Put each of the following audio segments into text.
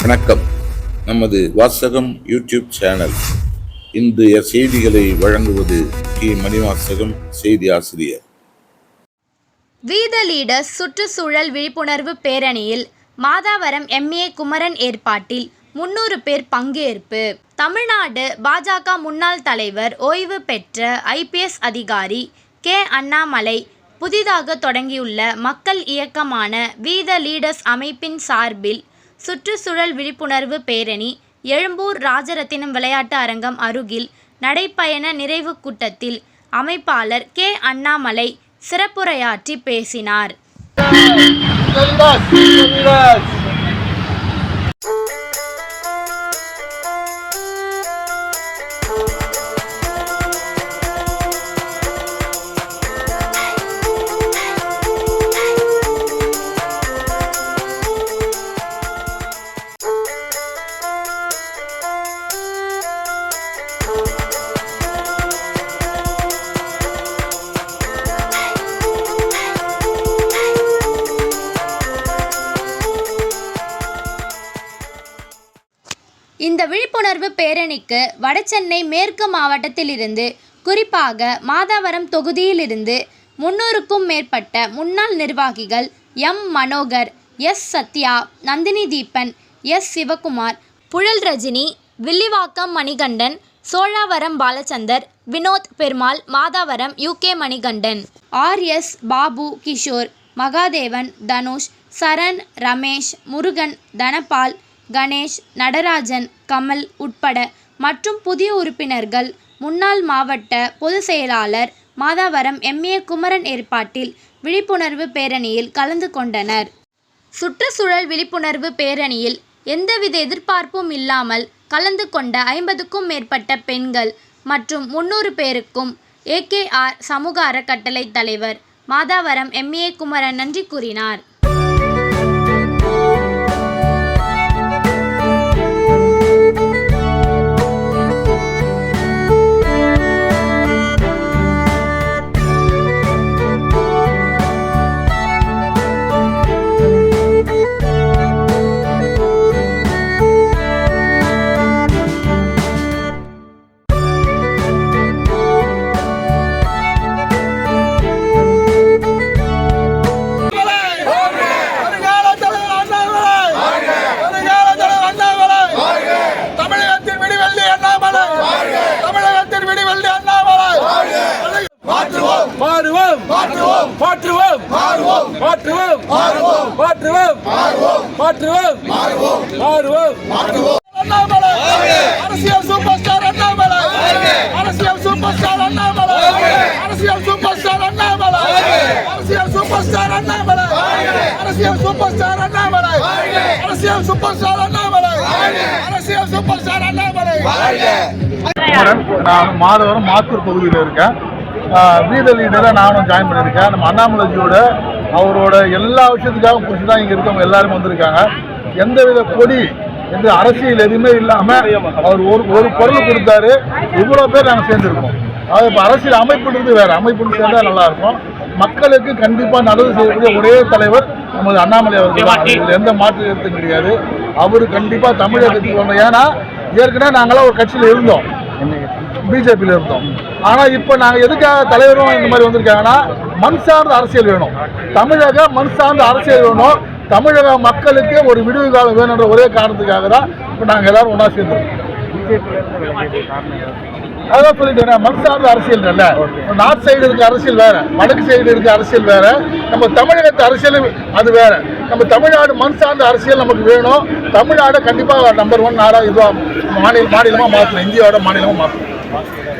வணக்கம். நமது வாசகம் யூடியூப் சேனல் இன்றைய செய்திகளை வழங்குவது கி. மணிவாசகம், செய்தி ஆசிரியர். வி த லீடர்ஸ் சுற்றுச்சூழல் விழிப்புணர்வு பேரணியில் மாதாவரம் எம்.ஏ. குமரன் ஏற்பாட்டில் 300 பேர் பங்கேற்பு. தமிழ்நாடு பாஜக முன்னாள் தலைவர், ஓய்வு பெற்ற ஐ.பி.எஸ். அதிகாரி கே. அண்ணாமலை புதிதாக தொடங்கியுள்ள மக்கள் இயக்கமான வி த லீடர்ஸ் அமைப்பின் சார்பில் சுற்றுச்சூழல் விழிப்புணர்வு பேரணி எழும்பூர் ராஜரத்தினம் விளையாட்டு அரங்கம் அருகில் நடைபயண நிறைவு கூட்டத்தில் அமைப்பாளர் கே. அண்ணாமலை சிறப்புரையாற்றி பேசினார். இந்த விழிப்புணர்வு பேரணிக்கு வடசென்னை மேற்கு மாவட்டத்திலிருந்து, குறிப்பாக மாதாவரம் தொகுதியிலிருந்து 300க்கும் மேற்பட்ட முன்னாள் நிர்வாகிகள் M. Manohar, S. Sathya, Nandhini Deepan, S. Sivakumar, Puzhal Rajini, Villivakkam Manikandan, Cholavaram Balachandar, Vinoth Perumal, Madhavaram U K. Manikandan, R S. Babu, Kishore, Mahadevan, Dhanush, Saran, Ramesh, Murugan, Dhanapal, Ganesh, Natarajan, Kamal உட்பட மற்றும் புதிய உறுப்பினர்கள், முன்னாள் மாவட்ட பொதுச் செயலாளர் மாதாவரம் எம்.ஏ. குமரன் ஏற்பாட்டில் விழிப்புணர்வு பேரணியில் கலந்து கொண்டனர். சுற்றுச்சூழல் விழிப்புணர்வு பேரணியில் எந்தவித எதிர்பார்ப்பும் இல்லாமல் கலந்து கொண்ட 50க்கும் மேற்பட்ட பெண்கள் மற்றும் 300 பேருக்கும் ஏ.கே.ஆர். சமூக அறக்கட்டளை தலைவர் மாதாவரம் எம்.ஏ. குமரன் நன்றி கூறினார். அரசியல் சூப்பர் ஸ்டார் அண்ணாமலை, அரசியல் சூப்பர் ஸ்டார் அண்ணாமலை, அரசியல் சூப்பர் ஸ்டார் அண்ணாமலை, அரசியல் சூப்பர் ஸ்டார் அண்ணாமலை, அரசியல் சூப்பர் ஸ்டார் அண்ணாமலை, அரசியல் சூப்பர் ஸ்டார் அண்ணாமலை, அரசியல் சூப்பர் ஸ்டார் அண்ணாமலை. நான் மாதவரம் மாத்தூர் பகுதியில் இருக்கேன். வி த லீடரை நானும் ஜாயின் பண்ணியிருக்கேன். நம்ம அண்ணாமலைஜியோட அவரோட எல்லா விஷயத்துக்காகவும் குறித்து தான் இங்கே இருக்கவங்க எல்லாரும் வந்திருக்காங்க. எந்தவித கொடி எந்த அரசியல் எதுவுமே இல்லாமல் அவர் ஒரு பொருள் கொடுத்தாரு. இவ்வளோ பேர் நாங்கள் சேர்ந்துருக்கோம். அதாவது இப்போ அரசியல் அமைப்புன்றது வேறு, அமைப்புன்னு சேர்ந்தால் நல்லாயிருக்கும். மக்களுக்கு கண்டிப்பாக நல்லது செய்யக்கூடிய ஒரே தலைவர் நமது அண்ணாமலை அவர்கள். இதில் எந்த மாற்று கருத்தும் கிடையாது. அவர் கண்டிப்பாக தமிழகத்துக்கு வரணும். ஏன்னா ஏற்கனவே நாங்களாம் ஒரு கட்சியில் இருந்தோம், பிஜேபியில் இருந்தோம். ஆனால் இப்போ நாங்கள் எதுக்காக தலைவரும் இந்த மாதிரி வந்திருக்காங்கன்னா, மண் சார்ந்த அரசியல் வேணும், தமிழக மண் சார்ந்த அரசியல் வேணும், தமிழக மக்களுக்கு ஒரு விடுவு காலம் வேணுன்ற ஒரே காரணத்துக்காக தான் இப்போ நாங்கள் எல்லாரும் ஒன்றா சேர்ந்துருக்கோம். அதான் சொல்லிட்டேன், மண் சார்ந்த அரசியல் இல்ல. நார்த் சைடு இருக்க அரசியல் வேற, வடக்கு சைடு இருக்க அரசியல் வேற, நம்ம தமிழகத்து அரசியல் அது வேற. நம்ம தமிழ்நாடு மண் சார்ந்த அரசியல் நமக்கு வேணும். தமிழ்நாடு கண்டிப்பாக நம்பர் 1 நாடாக இதுவாக மாநிலமாக மாற்றணும், இந்தியாவோட மாநிலமாக மாற்றணும்.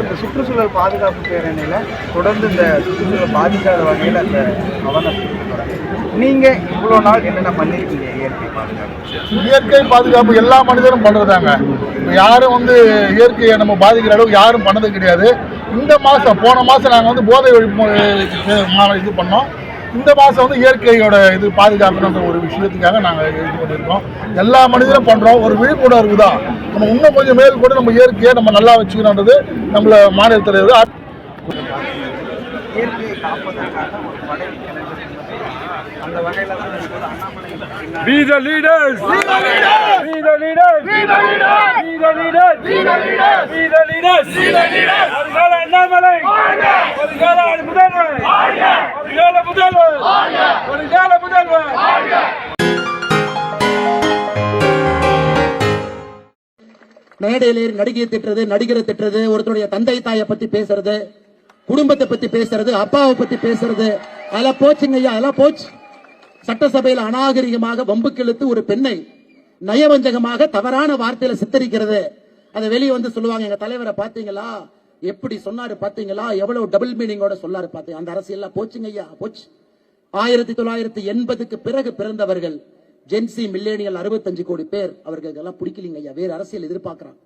இந்த சுற்றுச்சூழல் பாதுகாப்பு பேரணியில் தொடர்ந்து இந்த சுற்றுச்சூழல் பாதிக்காத வகையில் அந்த அவனஸ் நீங்கள் இவ்வளோ நாள் என்னென்ன பண்ணியிருக்கீங்க? இயற்கை பாதுகாப்பு எல்லா மனிதரும் பண்ணுறதாங்க. யாரும் இயற்கையை நம்ம பாதிக்கிற அளவுக்கு யாரும் பண்ணது கிடையாது. இந்த மாதம் போன மாதம் நாங்கள் போதை ஒழிப்பு இது பண்ணோம். இந்த மாதம் இயற்கையோட இது பாதுகாக்கணுன்ற ஒரு விஷயத்துக்காக நாங்கள் இது பண்ணியிருக்கோம். எல்லா மனிதரும் பண்ணுறோம். ஒரு விழிப்புணர்வு தான். நம்ம இன்னும் கொஞ்சம் மேல் கூட நம்ம இயற்கையை நம்ம நல்லா வச்சுக்கணுன்றது நம்மள மாநில தலைவர். இயற்கையை காப்பதற்காக ஒரு படை அந்த வகையில் தான் Annamalai Be the leaders! Be the leaders! Be the leaders! மேடையில நடிகையை திட்டுறது, நடிகரை திட்டுறது, ஒருத்தருடைய தந்தை தாயை பத்தி பேசுறது, குடும்பத்தை பத்தி பேசுறது, அப்பாவை பத்தி பேசுறது, அதெல்லாம் போச்சுங்க ஐயா, அதெல்லாம் போச்சு. சட்டசபையில் அநாகரிகமாக வம்புக்கு இழுத்து ஒரு பெண்ணை நயவஞ்சகமாக தவறான வார்த்தையில சித்தரிக்கிறது. அதை வெளியே வந்து சொல்லுவாங்க, எங்க தலைவரை பாத்தீங்களா, எப்படி சொன்னாரு பாத்தீங்களா, எவ்வளவு டபுள் மீனிங்கோட சொன்னாரு பாத்தீங்க. அந்த அரசியல் போச்சுங்க ஐயா, போச்சு. 1980க்கு பிறகு பிறந்தவர்கள் ஜென்சி மில்லேனியல் 65 கோடி பேர், அவர்களுக்கு எல்லாம் பிடிக்கலீங்க ஐயா, வேறு அரசியல் எதிர்பார்க்கிறான்.